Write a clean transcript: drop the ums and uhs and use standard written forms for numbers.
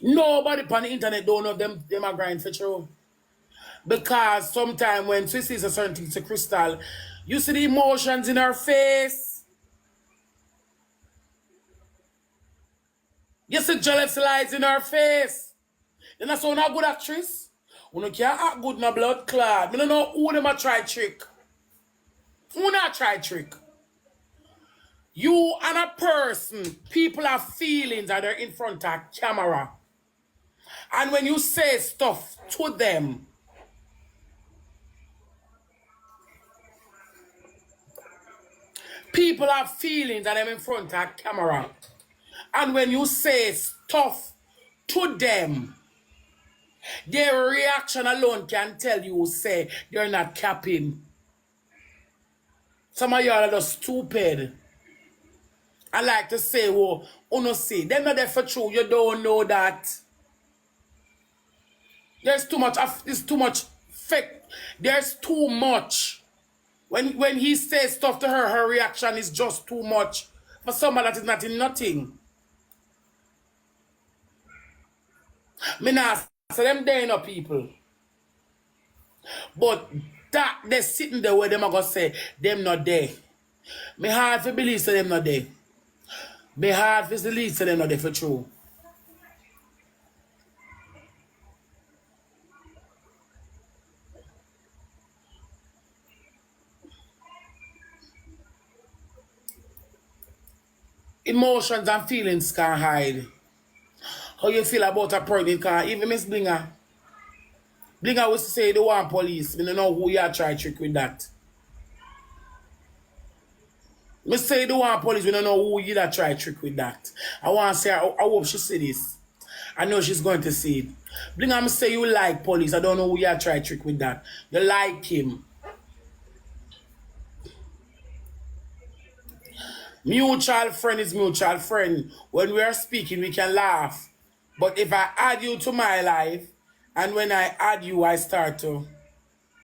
Nobody on the internet don't know them are grind for true. Because sometimes when Swisslee is a certain thing to Krystal, you see the emotions in her face. You see jealous lies in her face. Then that's not a good actress. You can't act good in a blood clot. I don't know who them a try trick. Who not try trick? You and a person, people have feelings that they're in front of camera. And when you say stuff to them, people have feelings that they're in front of camera. And when you say stuff to them, their reaction alone can tell you, say, they're not capping. Some of y'all are just stupid. I like to say, oh, no see, they're not there for true. You don't know that. There's too much fake. There's too much. When he says stuff to her, her reaction is just too much. For someone that is not in nothing. Me not say them there no people. But that they sitting there where them are gonna say them not there. Me hard to believe say them not there. Me hard to believe say them not there for true. Emotions and feelings can't hide. How you feel about a pregnant car? Even Miss Blinga. Blinga was to say the one police. We don't know who you are trying to trick with that. Me say the one police, we don't know who you that try to trick with that. I want to say, I hope she see this. I know she's going to see it. Blinga, me say you like police. I don't know who you are trying to trick with that. You like him. Mutual friend is mutual friend. When we are speaking, we can laugh. But if I add you to my life, and when I add you, I start to